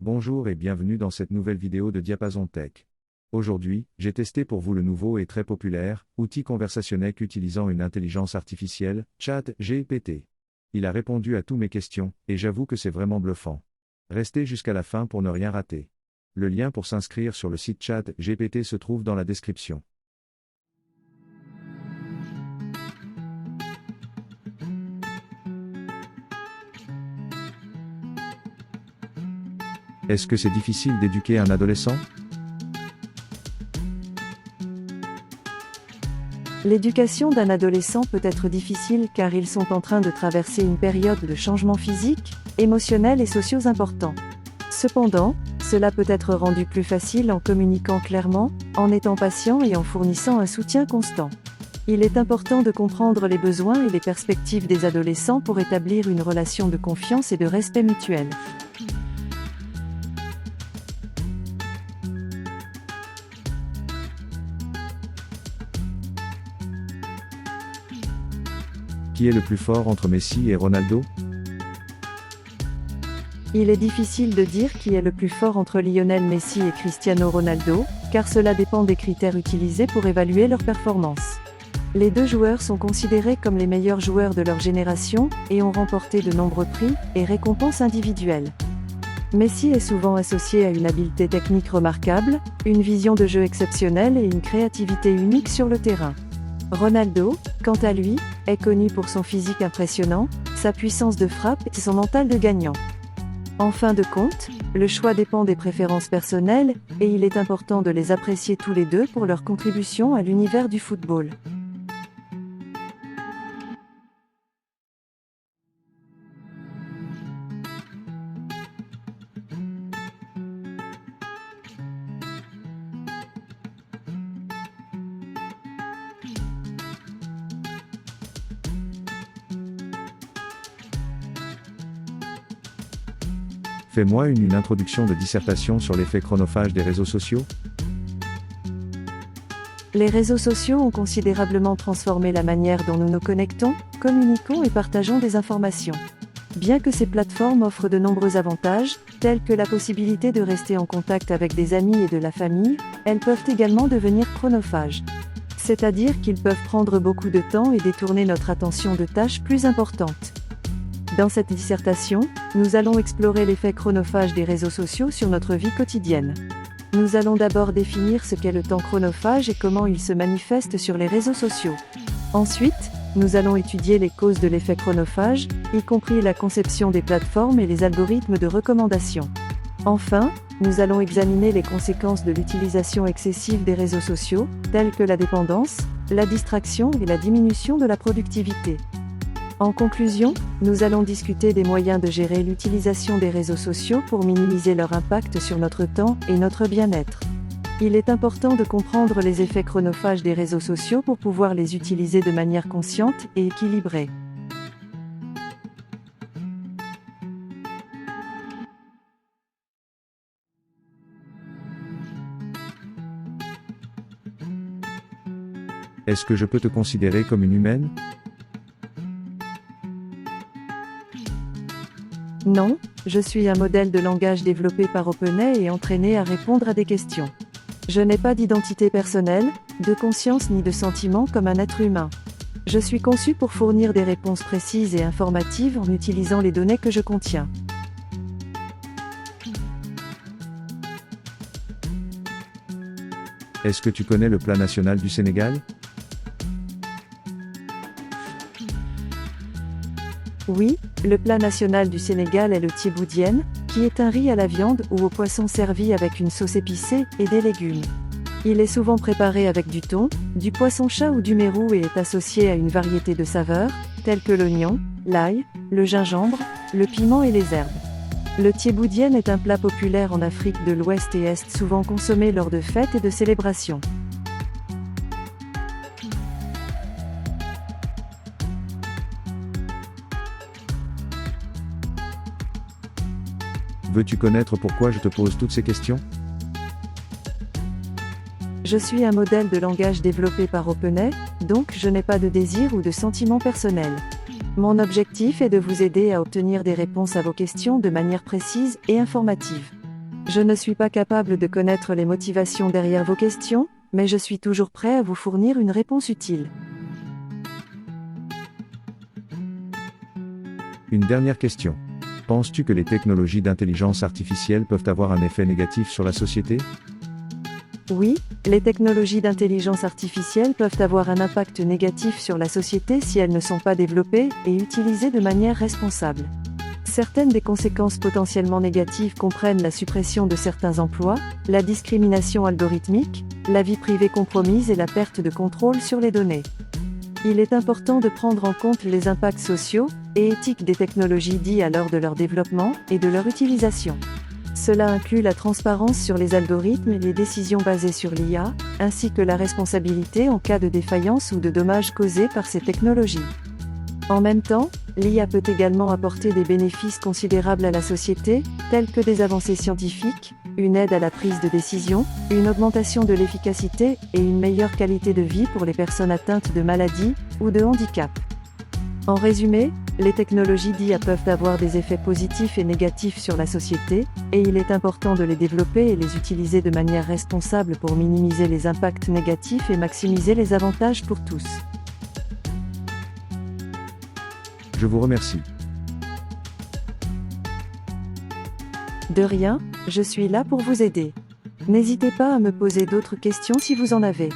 Bonjour et bienvenue dans cette nouvelle vidéo de Diapason Tech. Aujourd'hui, j'ai testé pour vous le nouveau et très populaire outil conversationnel utilisant une intelligence artificielle, ChatGPT. Il a répondu à toutes mes questions, et j'avoue que c'est vraiment bluffant. Restez jusqu'à la fin pour ne rien rater. Le lien pour s'inscrire sur le site ChatGPT se trouve dans la description. Est-ce que c'est difficile d'éduquer un adolescent ? L'éducation d'un adolescent peut être difficile car ils sont en train de traverser une période de changements physiques, émotionnels et sociaux importants. Cependant, cela peut être rendu plus facile en communiquant clairement, en étant patient et en fournissant un soutien constant. Il est important de comprendre les besoins et les perspectives des adolescents pour établir une relation de confiance et de respect mutuel. Qui est le plus fort entre Messi et Ronaldo ? Il est difficile de dire qui est le plus fort entre Lionel Messi et Cristiano Ronaldo, car cela dépend des critères utilisés pour évaluer leur performance. Les deux joueurs sont considérés comme les meilleurs joueurs de leur génération, et ont remporté de nombreux prix et récompenses individuelles. Messi est souvent associé à une habileté technique remarquable, une vision de jeu exceptionnelle et une créativité unique sur le terrain. Ronaldo, quant à lui, est connu pour son physique impressionnant, sa puissance de frappe et son mental de gagnant. En fin de compte, le choix dépend des préférences personnelles, et il est important de les apprécier tous les deux pour leur contribution à l'univers du football. Fais-moi une introduction de dissertation sur l'effet chronophage des réseaux sociaux. Les réseaux sociaux ont considérablement transformé la manière dont nous nous connectons, communiquons et partageons des informations. Bien que ces plateformes offrent de nombreux avantages, tels que la possibilité de rester en contact avec des amis et de la famille, elles peuvent également devenir chronophages. C'est-à-dire qu'ils peuvent prendre beaucoup de temps et détourner notre attention de tâches plus importantes. Dans cette dissertation, nous allons explorer l'effet chronophage des réseaux sociaux sur notre vie quotidienne. Nous allons d'abord définir ce qu'est le temps chronophage et comment il se manifeste sur les réseaux sociaux. Ensuite, nous allons étudier les causes de l'effet chronophage, y compris la conception des plateformes et les algorithmes de recommandation. Enfin, nous allons examiner les conséquences de l'utilisation excessive des réseaux sociaux, telles que la dépendance, la distraction et la diminution de la productivité. En conclusion, nous allons discuter des moyens de gérer l'utilisation des réseaux sociaux pour minimiser leur impact sur notre temps et notre bien-être. Il est important de comprendre les effets chronophages des réseaux sociaux pour pouvoir les utiliser de manière consciente et équilibrée. Est-ce que je peux te considérer comme une humaine ? Non, je suis un modèle de langage développé par OpenAI et entraîné à répondre à des questions. Je n'ai pas d'identité personnelle, de conscience ni de sentiments comme un être humain. Je suis conçu pour fournir des réponses précises et informatives en utilisant les données que je contiens. Est-ce que tu connais le plat national du Sénégal ? Oui, le plat national du Sénégal est le thiéboudienne, qui est un riz à la viande ou au poisson servi avec une sauce épicée et des légumes. Il est souvent préparé avec du thon, du poisson-chat ou du mérou et est associé à une variété de saveurs, telles que l'oignon, l'ail, le gingembre, le piment et les herbes. Le thiéboudienne est un plat populaire en Afrique de l'Ouest et Est souvent consommé lors de fêtes et de célébrations. Veux-tu connaître pourquoi je te pose toutes ces questions ? Je suis un modèle de langage développé par OpenAI, donc je n'ai pas de désir ou de sentiment personnel. Mon objectif est de vous aider à obtenir des réponses à vos questions de manière précise et informative. Je ne suis pas capable de connaître les motivations derrière vos questions, mais je suis toujours prêt à vous fournir une réponse utile. Une dernière question. Penses-tu que les technologies d'intelligence artificielle peuvent avoir un effet négatif sur la société? Oui, les technologies d'intelligence artificielle peuvent avoir un impact négatif sur la société si elles ne sont pas développées et utilisées de manière responsable. Certaines des conséquences potentiellement négatives comprennent la suppression de certains emplois, la discrimination algorithmique, la vie privée compromise et la perte de contrôle sur les données. Il est important de prendre en compte les impacts sociaux et éthiques des technologies dits à l'heure de leur développement et de leur utilisation. Cela inclut la transparence sur les algorithmes et les décisions basées sur l'IA, ainsi que la responsabilité en cas de défaillance ou de dommages causés par ces technologies. En même temps, l'IA peut également apporter des bénéfices considérables à la société, tels que des avancées scientifiques, une aide à la prise de décision, une augmentation de l'efficacité et une meilleure qualité de vie pour les personnes atteintes de maladies ou de handicap. En résumé, les technologies d'IA peuvent avoir des effets positifs et négatifs sur la société, et il est important de les développer et les utiliser de manière responsable pour minimiser les impacts négatifs et maximiser les avantages pour tous. Je vous remercie. De rien, je suis là pour vous aider. N'hésitez pas à me poser d'autres questions si vous en avez.